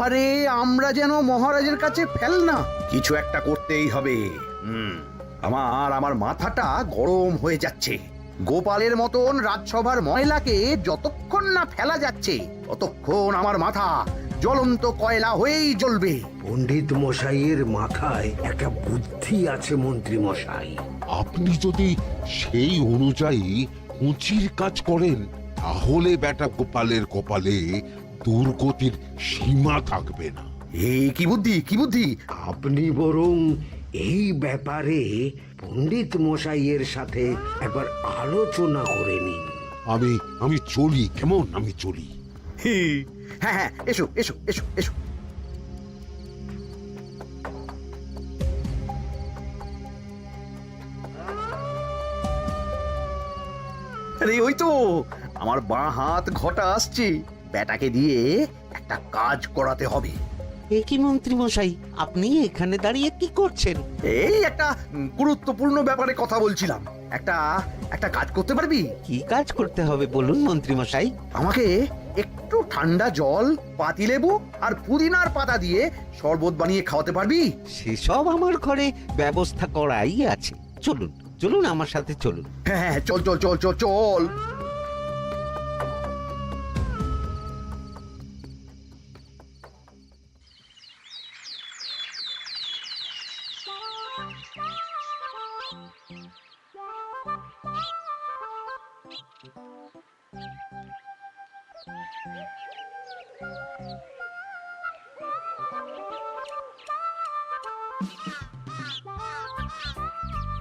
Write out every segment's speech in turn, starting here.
আরে আমরা যেন মহারাজের কাছে ফেল না, কিছু একটা করতেই হবে। আমার মাথাটা গরম হয়ে যাচ্ছে। গোপালের মতন রাজসভার ময়লাকে যতক্ষণ না ফেলা যাচ্ছে ততক্ষণ আমার মাথা জ্বলন্ত কয়লা হয়েই জ্বলবে। পণ্ডিত মশাইয়ের মাথায় একটা বুদ্ধি আছে মন্ত্রী মশাই। আপনি যদি সেই অনুযায়ী উঁচির কাজ করেন তাহলে বেটা গোপালের কপালে দুর্গতির সীমা থাকবে না। এই কি বুদ্ধি, কি বুদ্ধি? আপনি বরং এই ব্যাপারে পণ্ডিত মশাইয়ের সাথে একবার আলোচনা করে নিন। আমি চলি, কেমন? আমি চলি। হ্যাঁ হ্যাঁ, এসো এসো এসো এসো। আরে ওই তো আমার বাঁ হাত ঘটা আসছে, বেটাকে দিয়ে একটা কাজ করাতে হবে। এ কি মন্ত্রী মশাই, আপনি এখানে দাঁড়িয়ে কি করছেন? এই একটা গুরুত্বপূর্ণ ব্যাপারে কথা বলছিলাম। একটা একটা কাজ করতে পারবি? কি কাজ করতে হবে বলুন মন্ত্রী মশাই। আমাকে একটু ঠান্ডা জল, পাতিলেবু আর পুদিনার পাতা দিয়ে শরবত বানিয়ে খাওয়াতে পারবি? সেসব আমার ঘরে ব্যবস্থা করাই আছে। চলুন চলুন, আমার সাথে চলুন। হ্যাঁ হ্যাঁ, চল চল চল চল চল।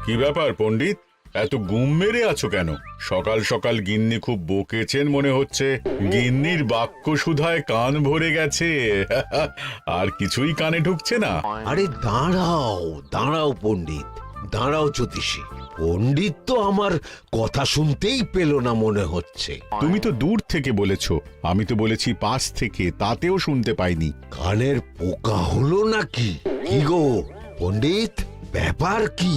কি ব্যাপার পণ্ডিত, এত গুম মেরে আছো কেন? সকাল সকাল গিন্নি খুব বকেছেন মনে হচ্ছে। গিন্নির বাক্য সুধায় কান ভরে গেছে, আর কিছুই কানে ঢুকছে না। আরে দাঁড়াও দাঁড়াও পণ্ডিত, দাঁড়াও জ্যোতিষী। পণ্ডিত তো আমার কথা শুনতেই পেল না মনে হচ্ছে। তুমি তো দূর থেকে বলেছো, আমি তো বলেছি পাশ থেকে, তাতেও শুনতে পাইনি। কানের পোকা হলো নাকি? কি গো পণ্ডিত, ব্যাপার কি?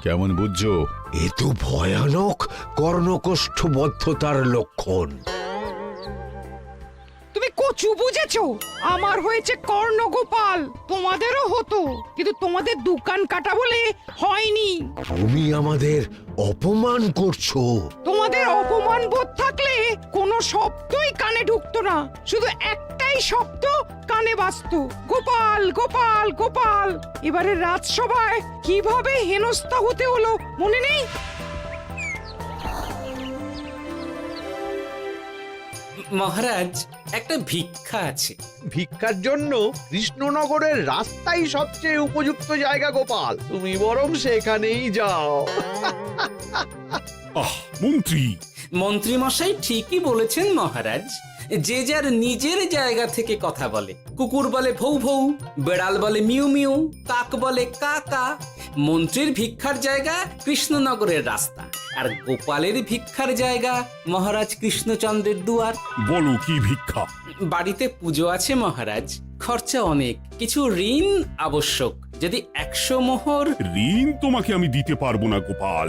কেমন বুঝছো? এ তো ভয়ানক কর্ণকোষ্ঠবদ্ধতার লক্ষণ। তুমি কচু বুঝেছো? আমার হয়েছে কর্ণগোপাল, তোমাদেরও হতো, কিন্তু তোমাদের দোকান কাটা বলে হয়নি। তুমি আমাদের অপমান করছো। তোমাদের অপমান বোধ থাকলে কোনো শব্দই কানে ঢুকতো না, শুধু একটাই শব্দ কানে বাজতো, গোপাল গোপাল গোপাল। এবারে রাজসভায় কিভাবে হেনস্থা হতে হলো মনে নেই? মহারাজ, একটা ভিক্ষা আছে। ভিক্ষার জন্য কৃষ্ণনগরের রাস্তাই সবচেয়ে উপযুক্ত জায়গা গোপাল, তুমি বরং সেখানেই যাও। মন্ত্রী, মন্ত্রী মশাই ঠিকই বলেছেন মহারাজ। যে যার নিজের জায়গা থেকে কথা বলে। কুকুর বলে ভৌ ভৌ, বেড়াল বলে মিউ মিউ, কাক বলে কা কা। মন্ত্রীর ভিক্ষার জায়গা কৃষ্ণনগরের রাস্তা, আর গোপালের ভিক্ষার জায়গা মহারাজ কৃষ্ণচন্দ্রের দুয়ার। বলো কি ভিক্ষা? বাড়িতে পুজো আছে মহারাজ, খরচা অনেক, কিছু ঋণ আবশ্যক। যদি 100 মোহর। ঋণ তোমাকে আমি দিতে পারবো না গোপাল।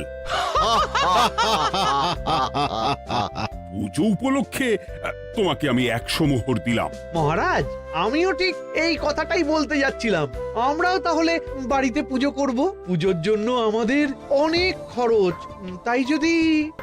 পুজো উপলক্ষে তোমাকে আমি 100 মোহর দিলাম। মহারাজ, আমিও ঠিক এই কথাটাই বলতে যাচ্ছিলাম। আমরাও তাহলে বাড়িতে পুজো করব। পুজোর জন্য আমাদের অনেক খরচ, তাই যদি...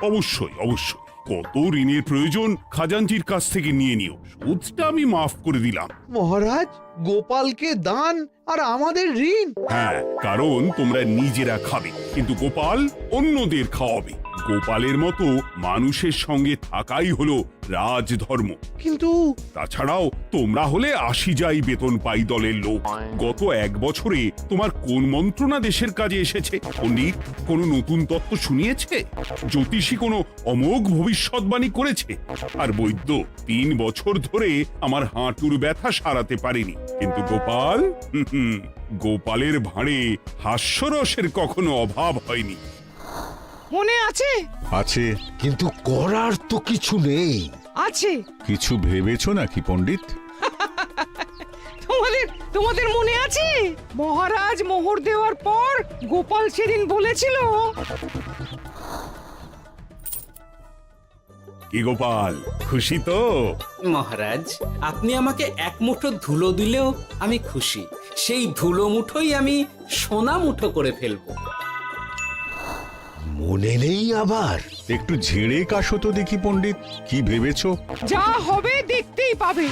অবশ্যই অবশ্যই, কত ঋণের প্রয়োজন খাজাঞ্চির কাছ থেকে নিয়ে নিও, সুদটা আমি মাফ করে দিলাম। মহারাজ, গোপালকে দান আর আমাদের ঋণ? হ্যাঁ, কারণ তোমরা নিজেরা খাবে, কিন্তু গোপাল অন্যদের খাওয়াবে। গোপালের মতো মানুষের সঙ্গে থাকাই হলো রাজধর্ম। কিন্তু তাছাড়াও তোমরা হলে 80 যাই বেতন পাই দলের লোক। গত 1 বছরে তোমার কোন মন্ত্রণা দেশের কাজে এসেছে? পণ্ডিত কোনো নতুন তত্ত্ব শুনিয়েছে? জ্যোতিষী কোনো অমোঘ ভবিষ্যৎবাণী করেছে? আর বৈদ্য 3 বছর ধরে আমার হাঁটুর ব্যথা সারাতে পারেনি। কিন্তু গোপাল, গোপালের ভাঁড়ে হাস্যরসের কখনো অভাব হয়নি। মনে আছে? আছে। কিন্তু করার তো কিছু নেই। আছে। কিছু ভেবেছো নাকি পণ্ডিত? তোমাদের মনে আছে মহারাজ মোহর দেওয়ার পর গোপাল সেদিন বলেছিল কি গোপাল, খুশি তো? মহারাজ, আপনি আমাকে এক মুঠো ধুলো দিলেও আমি খুশি। সেই ধুলো মুঠোই আমি সোনা মুঠো করে ফেলবো। মনে নেই আবার? একটু ঝেড়ে কাশো তো দেখি পণ্ডিত, কি ভেবেছো? যা হবে দেখতেই পাবে।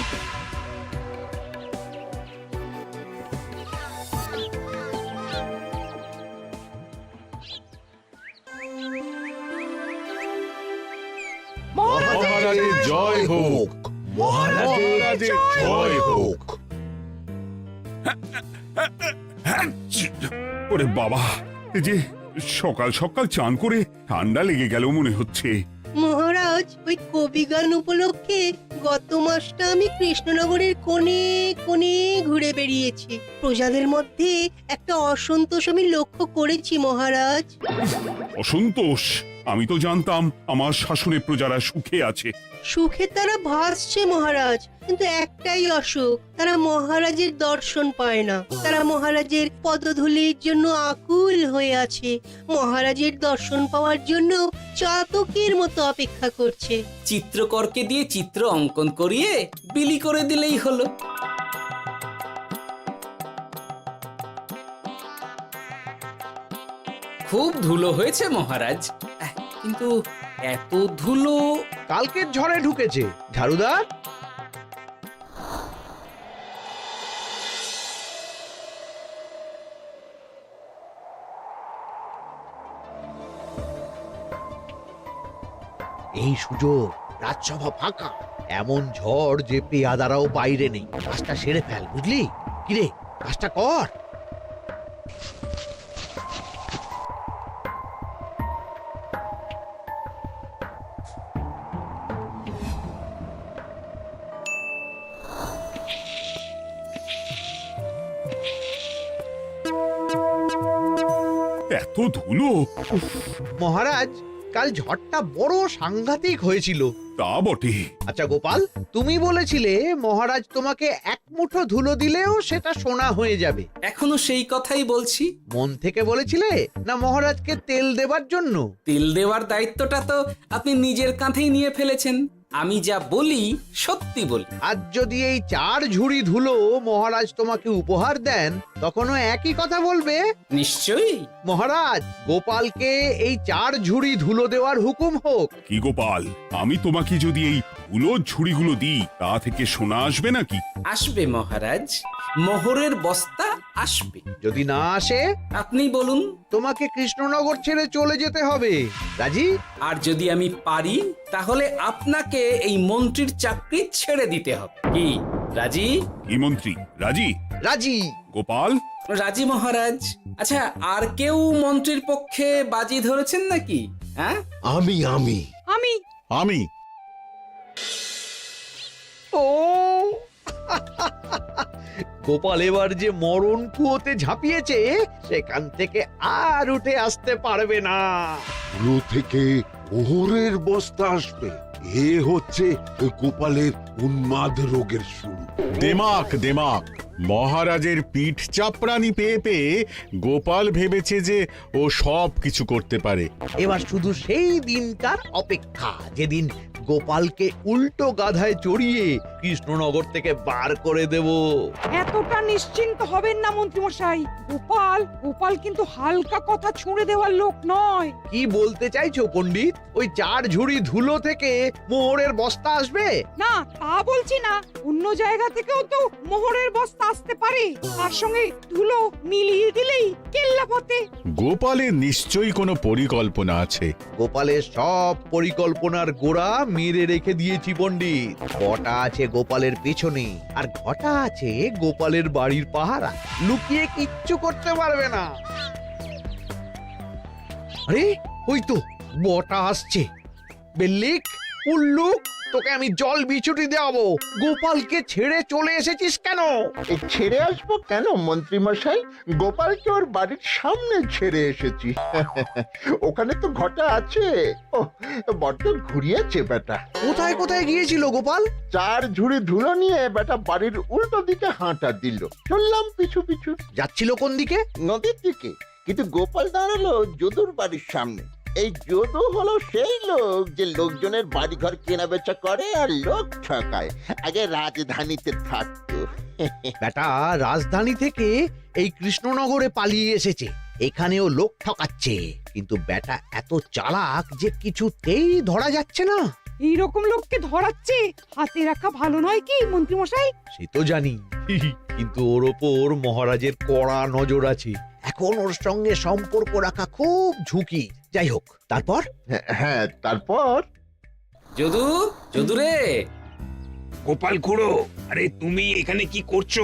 মহারাজের জয় হোক, মহারাজের জয় হোক। ওরে বাবা, এই যে সকাল সকাল চান করে ঠান্ডা লেগে গেল মনে হচ্ছে। মহারাজ, ওই কবি গান উপলক্ষে গত মাসটা আমি কৃষ্ণনগরের কোণে কোণে ঘুরে বেরিয়েছি। প্রজাদের মধ্যে একটা অসন্তোষ আমি লক্ষ্য করেছি মহারাজ। অসন্তোষ? আমি তো জানতাম আমার শাসনে প্রজারা সুখে আছে। সুখে তারা ভাসছে মহারাজ, কিন্তু একটাই অসুখ, তারা মহারাজের দর্শন পায় না। তারা মহারাজের পদধূলির জন্য আকুল হয়ে আছে, মহারাজের দর্শন পাওয়ার জন্য চাতকের মতো অপেক্ষা করছে। চিত্রকরকে দিয়ে চিত্র অঙ্কন করিয়ে বিলি করে দিলেই হলো। খুব ধুলো হয়েছে মহারাজ, কিন্তু এত ধুলো। কালকের ঝড়ে ঢুকেছে। ঝাড়ুদার, এই সুযোগ, রাজসভা ফাঁকা, এমন ঝড় যে পেয়াদারাও বাইরে নেই। কাজটা সেরে ফেল, বুঝলি? কিরে, কাজটা কর। এত ধুলো! উফ, মহারাজ, কাল ঝড়টা বড় সাংঘাতিক হয়েছিল। তা বটে। আচ্ছা গোপাল, তুমি বলেছিলে মহারাজ তোমাকে এক মুঠো ধুলো দিলেও সেটা সোনা হয়ে যাবে। এখনো সেই কথাই বলছি। মন থেকে বলেছিলে না মহারাজকে তেল দেবার জন্য? তেল দেওয়ার দায়িত্বটা তো আপনি নিজের কাঁধেই নিয়ে ফেলেছেন। আমি যা বলি সত্যি বলি। আজ যদি এই 4 ঝুড়ি ধুলো মহারাজ তোমাকে উপহার দেন, তখনও একই কথা বলবে? নিশ্চয়ই। মহারাজ, গোপালকে এই 4 ঝুড়ি ধুলো দেওয়ার হুকুম হোক। কি গোপাল, আমি তোমাকে যদি এই ধুলো ঝুড়িগুলো দিই, তা থেকে সোনা আসবে নাকি? আসবে মহারাজ, মোহরের বস্তা আসবে। যদি না আসে, আপনি বলুন। তোমাকে কৃষ্ণনগর ছেড়ে চলে যেতে হবে। রাজি? আর যদি আমি পারি, তাহলে আপনাকে এই মন্ত্রীর চাকরি ছেড়ে দিতে হবে। কি রাজি? কি মন্ত্রী, রাজি? রাজি। গোপাল? রাজি মহারাজ। আচ্ছা, আর কেউ মন্ত্রীর পক্ষে বাজি ধরেছেন নাকি? হ্যাঁ, আমি আমি আমি আমি ও গোপাল এবার যে মরণ কুয়োতে ঝাঁপিয়েছে, সেখান থেকে আর উঠে আসতে পারবে না। ধুলো থেকে মোহরের বস্তা আসবে, এ হচ্ছে গোপালের উন্মাদ রোগের শুরু। দেমাক দেমাক, মহারাজের পিঠ চাপড়ানি পেয়ে পেয়ে গোপাল ভেবেছে যে ও সব কিছু করতে পারে। এবার শুধু সেই দিনটার অপেক্ষা, যেদিন গোপালকে উল্টো গাধায় চড়িয়ে কৃষ্ণনগর থেকে বার করে দেব। এতটা নিশ্চিন্ত হবেন না মন্ত্রীমশাই। গোপাল গোপাল কিন্তু হালকা কথা ছুঁড়ে দেওয়ার লোক নয়। কি বলতে চাইছো পণ্ডিত? ওই 4 ঝুড়ি ধুলো থেকে মোহরের বস্তা আসবে? না, তা বলছি না। অন্য জায়গা থেকেও তো মোহরের বস্তা আসতে পারে। তার সঙ্গে ধুলো মিলিয়ে দিলেই কেল্লাফতে। গোপালের নিশ্চয়ই কোনো পরিকল্পনা আছে। গোপালের সব পরিকল্পনার গোড়া মেরে রেখে দিয়েছি পণ্ডিত। ঘটা আছে গোপালের পেছনে, আর ঘটা আছে গোপালের বাড়ির পাহারা। লুকিয়ে কিচ্ছু করতে পারবে না। আরে ওই তো বটা আসছে। বেল্লিক, উল্লুক, তোকে আমি জল বিছুটি দেওয়াবো। গোপালকে ছেড়ে চলে এসেছিস কেন? ছেড়ে আসবো কেন মন্ত্রী মশাই? গোপালকে ওর বাড়ির সামনে ছেড়ে এসেছি। ওখানে তো ঘটা আছে। ও বড্ড ঘুরিয়েছে বেটা। কোথায় কোথায় গিয়েছিল গোপাল? 4 ঝুড়ি ধুলো নিয়ে বেটা বাড়ির উল্টো দিকে হাঁটা দিল। চললাম পিছু পিছু। যাচ্ছিল কোন দিকে? নদীর দিকে, কিন্তু গোপাল দাঁড়ালো যদুর বাড়ির সামনে। এই যদু হলো সেই লোক যে লোকজনের বাড়িঘর কেনা বেচা করে আর লোক ঠকায়। আগে রাজধানীতে থাকতো। বেটা রাজধানী থেকে এই কৃষ্ণনগরে পালিয়ে এসেছে, এখানেও লোক ঠকাচ্ছে, কিন্তু বেটা এত চালাক যে কিছুতেই ধরা যাচ্ছে না। এইরকম লোককে ধরাচ্ছে হাতে রাখা ভালো নয় কি মন্ত্রী মশাই? সে তো জানি, কিন্তু ওর ওপর মহারাজের কড়া নজর আছে। এখন ওর সঙ্গে সম্পর্ক রাখা খুব ঝুঁকি। যাই হোক, তারপর হ্যাঁ, তারপর যদু, যদু রে, গোপাল খুড়ো, আরে তুমি এখানে কি করছো?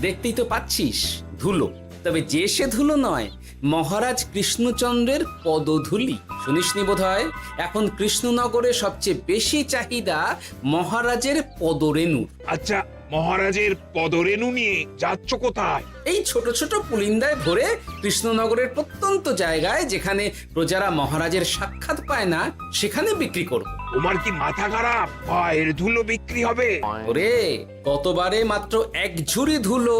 দেখতেই তো পাচ্ছিস ধুলো, তবে যে সে ধুলো নয়, মহারাজ কৃষ্ণচন্দ্রের পদধূলি। শুনিসনি বোধহয় এখন কৃষ্ণনগরে সবচেয়ে বেশি চাহিদা মহারাজের পদরেণুর। আচ্ছা, মহারাজের পদরেণু নিয়ে যাচ্ছ কোথায়? এই ছোট ছোট পুলিন্দায় ভরে কৃষ্ণনগরের প্রত্যন্ত জায়গায় যেখানে প্রজারা মহারাজের সাক্ষাৎ পায় না সেখানে বিক্রি করব। তোমার কি মাথা খারাপ? পায়ের ধুলো বিক্রি হবে? ওরে, গতবারে মাত্র 1 ঝুড়ি ধুলো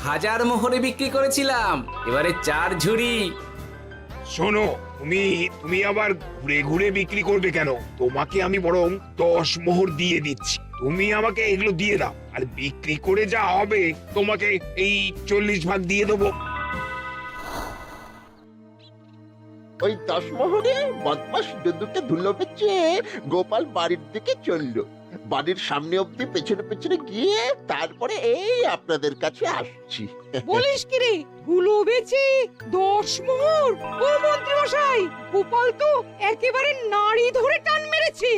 1000 মোহরে বিক্রি করেছিলাম, এবারে 4 ঝুড়ি। শোনো, তুমি আবার ঘুরে ঘুরে বিক্রি করবে কেন? তোমাকে আমি বরং 10 মোহর দিয়ে দিচ্ছি, তুমি আমাকে এগুলো দিয়ে দাও, আর বিক্রি করে যা হবে তোমাকে এই 40 ভাগ দিয়ে দেবো। ওই 10 মোহরে বদমাস যদুকে ধুলো বেচে গোপাল বাড়ির দিকে চললো। বাড়ির সামনে অব্দি পেছনে পেছনে গিয়ে তারপরে এই আপনাদের কাছে আসছি। বলিস কি রে, ধুলো বেচে 10 মোহর? ও মন্ত্রী মশাই, গোপাল তো একেবারে নাড়ি ধরে টান মেরেছে।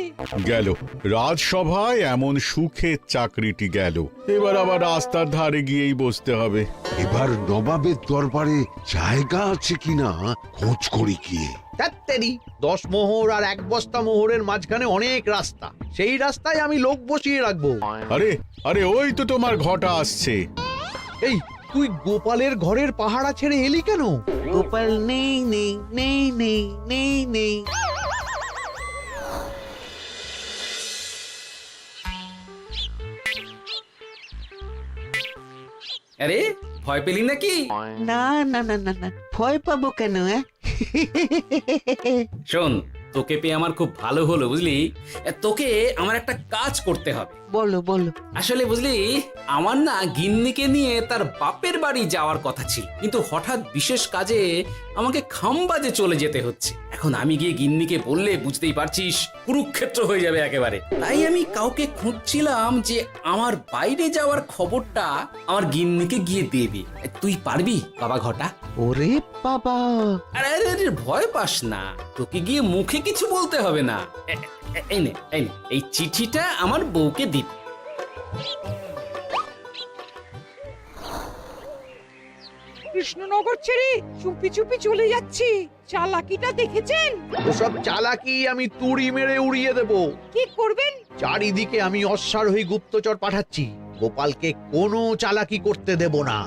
গেল রাজসভায় এমন সুখের চাকরিটি গেল, এবার আবার রাস্তার ধারে গিয়েই বসতে হবে। এবার নবাবের দরবারে জায়গা আছে কিনা খোঁজ করি গিয়ে। তাত্তেরি 10 মোহর আর 1 বস্তা মোহরের মাঝখানে অনেক রাস্তা, সেই রাস্তায় আমি লোক বসিয়ে রাখবো। আরে আরে, ওই তো তোমার ঘটা আসছে। এই, তুই গোপালের ঘরের পাহারা ছেড়ে এলি কেন? গোপাল নেই নেই নেই নেই নেই নেই। আরে, ভয় পেলি নাকি? না না না না না, ভয় পাবো কেন? শোন, তোকে পেয়ে আমার খুব ভালো হলো বুঝলি। তোকে আমার একটা কাজ করতে হবে। বলো বলো। আসলে বুঝলি, আমার না গিন্নিকে নিয়ে তার বাপের বাড়ি যাওয়ার কথা ছিল, কিন্তু হঠাৎ বিশেষ কাজে আমাকে খামবাজে চলে যেতে হচ্ছে। এখন আমি গিয়ে গিন্নিকে বললে বুঝতেই পারছিস কুরুক্ষেত্র হয়ে যাবে একেবারে। তাই আমি কাউকে খুঁজছিলাম যে আমার বাইরে যাওয়ার খবরটা আমার গিন্নিকে গিয়ে দেবে। তুই পারবি বাবা ঘটা? ওরে বাবা, আরে আরে আরে, ভয় পাস না, তোকে গিয়ে মুখে কিছু বলতে হবে না। এই নে, এই চিঠিটা আমার বউকে দিবি। কৃষ্ণনগর ছেড়ে চুপি চুপি চলে যাচ্ছি, চালাকিটা দেখেছেন? ওসব চালাকি আমি তুড়ি মেরে উড়িয়ে দেব। কি করবেন? চারিদিকে আমি অশ্বারোহী গুপ্তচর পাঠাচ্ছি, গোপালকে কোনো চালাকি করতে দেব না।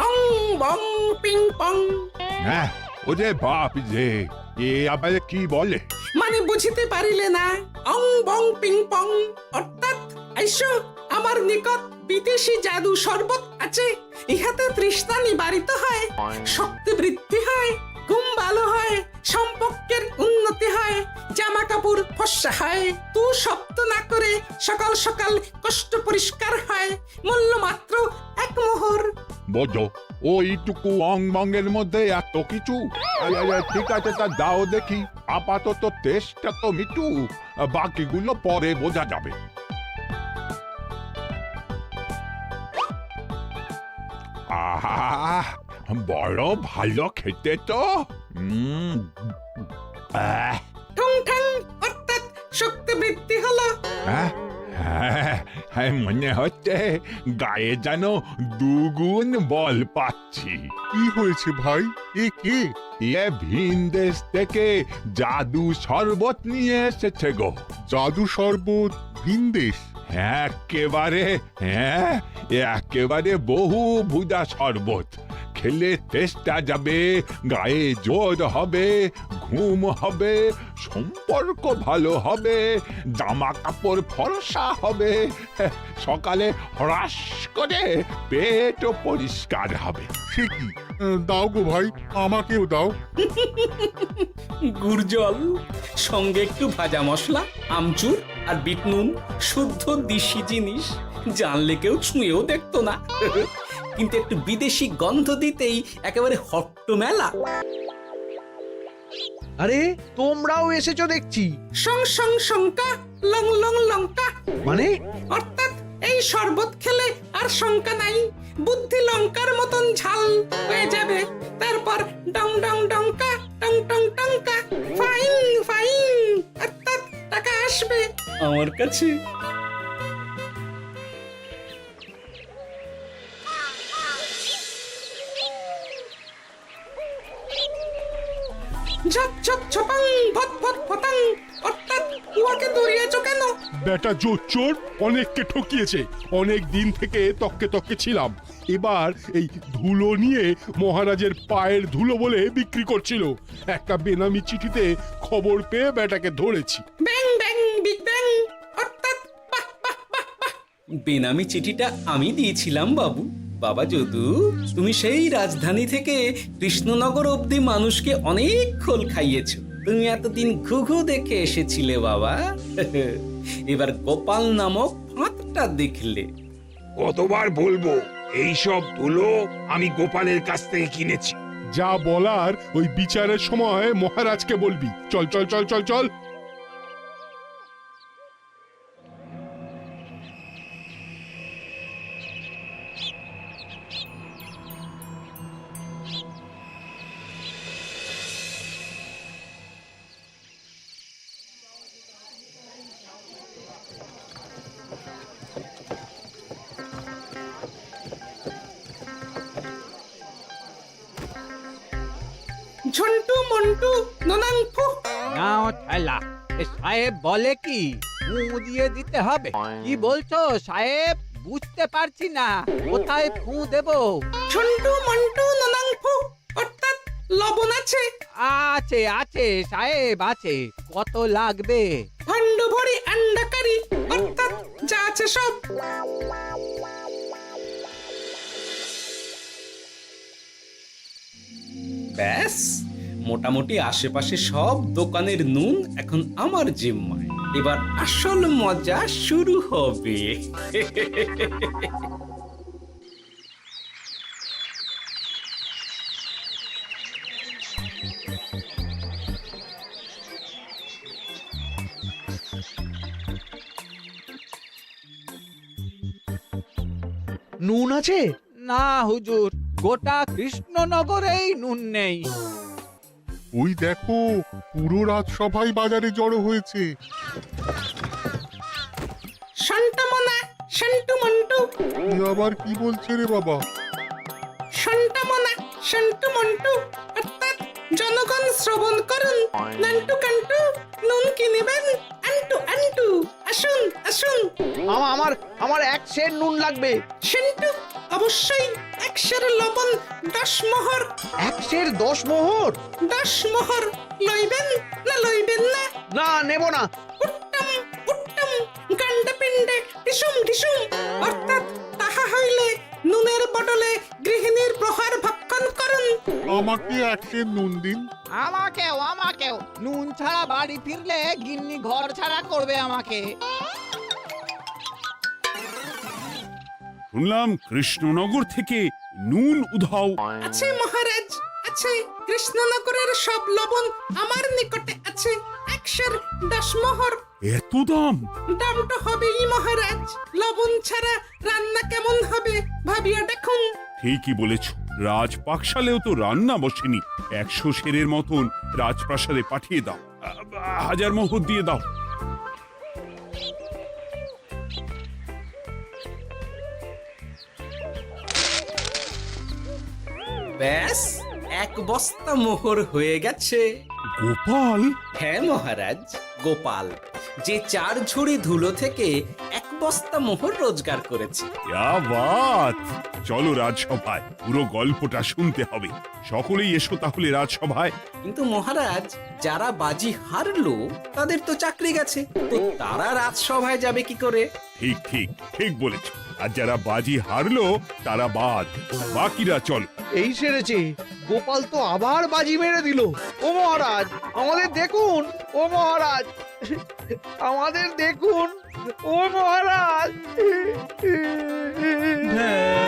অং বং পিং পং। হ্যাঁ, ওরে বাপ রে, এ আবার কি বলে? মানে বুঝিতে পারিলে না? অং বং পিং পং অর্থাৎ আইসো আমার নিকট বিদেশি জাদু শরবত আছে, ইহাতে তৃষ্ণা নিবারিত হয়, শক্তি বৃদ্ধি হয়, ঘুম ভালো হয়, সম্পর্কের উন্নতি হয়, জামা কাপড় ফর্সা হয়, তু শব্দ না করে সকাল সকাল কষ্ট পরিষ্কার হয়, মূল্য মাত্র 1 মোহর। বোঝো, ওইটুকু অং বঙ্গের মধ্যে এত কিছু? ঠিক আছে, তা দাও দেখি, আপাতত টেস্টটা তো মিটু, বাকিগুলো পরে বোঝা যাবে। আহা, বড় ভালো খেতে তো। ঠং ঠং অর্থাৎ শক্তি বৃদ্ধি হলো। হ্যাঁ, মনে হচ্ছে গায়ে যেন 2 গুণ বল পাচ্ছি। কি হয়েছে ভাই? এ কে? এ ভিন দেশ থেকে জাদু শরবত নিয়ে এসেছে গো। জাদু শরবত ভিনদেশ? একেবারে, হ্যাঁ, একেবারে বহু ভুজা শরবত। খেলে তেষ্টা যাবে, গায়ে জোর হবে, ঘুম হবে, সম্পর্ক ভালো হবে, জামা কাপড় ফর্সা হবে, সকালে হ্রাস করে পেটও পরিষ্কার হবে। সে কি? দাও গো ভাই, আমাকেও দাও। গুড় জল, সঙ্গে একটু ভাজা মশলা, আমচুর আর বিট নুন, শুদ্ধ দেশি জিনিস। জানলে কেউ ছুঁয়েও দেখতো না, কিন্তু একটু বিদেশি গন্ধ দিতেই একেবারে হট্টমেলা। আরে তোমরাও এসেছো দেখছি। সং সং শঙ্কা, লং লং লঙ্কা। মানে অর্থাৎ এই শরবত খেলে আর শঙ্কা নাই, বুদ্ধি লঙ্কার মতন ঝাল হয়ে যাবে। তারপর ডং ডং ডঙ্কা, টং টং টঙ্কা, ফাইন ফাইন, অর্থাৎ টাকা আসবে আমার কাছে। ঝপ ঝপ ছপাং, ভট ভট ফটাং। অর্থাৎ উহাকে দৌড়িয়েছো কেন? বেটা জোচ্চোর অনেককে ঠকিয়েছে। অনেক দিন থেকে তককে তককে ছিলাম, এবার এই ধুলো নিয়ে মহারাজের পায়ের ধুলো বলে বিক্রি করছিল। একটা বেনামি চিঠিতে খবর পেয়ে বেটাকে ধরেছি। ব্যাং ব্যাং বিগ ব্যাং। অর্থাৎ বাহ বাহ বাহ বাহ। বেনামি চিঠিটা আমি দিয়েছিলাম বাবু। বাবা যদু, তুমি সেই রাজধানী থেকে কৃষ্ণনগর অবধি মানুষকে অনেক খোল খাইয়েছো। তুমি এতদিন ঘুঘু দেখে এসেছিলে বাবা, এবার গোপাল নামক ফাঁদটা দেখলে। কতবার বলবো, এইসব ধুলো আমি গোপালের কাছ থেকে কিনেছি। যা বলার ওই বিচারের সময় মহারাজকে বলবি। চল চল চল চল চল। ঝন্টু মন্টু ননাংফু। নাও ঠেলা। সাহেব বলে কি ফু দিয়ে দিতে হবে? কি বলছো সাহেব? বুঝতে পারছি না, কোথায় ফু দেব? ঝন্টু মন্টু ননাংফু। অর্থাৎ লবণ আছে? আছে আছে সাহেব আছে। কত লাগবে? ভান্ড ভরি আন্ডাকারি। অর্থাৎ যা আছে সব। ব্যাস, মোটামুটি আশেপাশে সব দোকানের নুন এখন আমার জিম্মায়। এবার আসল মজা শুরু হবে। নুন আছে? না হুজুর, গোটা কৃষ্ণনগরেই নুন নেই। ওই দেখো, পুরো রাজসভাই বাজারে জড়ো হয়েছে। শান্তামনা, শান্টু মন্টু। এ আবার কি বলছে রে বাবা? শান্তামনা, শান্টু মন্টু। অর্থাৎ জনগণ শ্রবণ করুন। নান্টু কান্টু, নুন কিনিবেন আন্টু আন্টু। আসুন আসুন। আমার আমার এক সের নুন লাগবে। সেন্টু, অবশ্যই 1 সের লবণ 10 মোহর। 1 সের 10 মোহর? 10 মোহর লইবেন না লইবেন না? না, নেব না। উত্তম উত্তম, গান্ডা পিণ্ডে টিসুম টিসুম। অর্থাৎ তাহা হইলে নুনের বদলে গৃহিণীর প্রহার ভক্ষণ করুন। আমাকে 1 সের নুন দিন। আমাকেও আমাকেও। নুন ছাড়া বাড়ি ফিরলে গিন্নি ঘর ছাড়া করবে আমাকে। শুনলাম কৃষ্ণনগর থেকে নুন উধাও। আছে মহারাজ, আছে। কৃষ্ণনগরের সব লবণ আমার নিকটে আছে। 1 সের 10 মোহর। এত দাম? দাম তো হবেই মহারাজ। লবণ ছাড়া রান্না কেমন হবে ভাবিয়া দেখুন। ঠিকই বলেছ, রাজপাকশালেও তো রান্না বসেনি। 100 সেরের মতন রাজপ্রাসাদে পাঠিয়ে দাও। 1000 মোহর দিয়ে দাও। ব্যাস, এক বস্তা মোহর হয়ে গেছে। গোপাল? হ্যাঁ মহারাজ, গোপাল, যে 4 ঝুড়ি ধুলো থেকে 1 বস্তা মোহর রোজগার করেছে। ইয়া বাত! চলো রাজসভায়, পুরো গল্পটা শুনতে হবে। সকলেই এসো তাহলে রাজসভায়। কিন্তু মহারাজ, যারা বাজি হারলো তাদের তো চাকরি গেছে, তো তারা রাজসভায় যাবে কি করে? ঠিক ঠিক ঠিক বলেছ। আর যারা বাজি হারলো তারা বাদ, বাকিরা চল। এই সেরেছে, গোপাল তো আবার বাজি মেরে দিল। ও মহারাজ, আমাদের দেখুন। ও মহারাজ, আমাদের দেখুন। ও মহারাজ। হ্যাঁ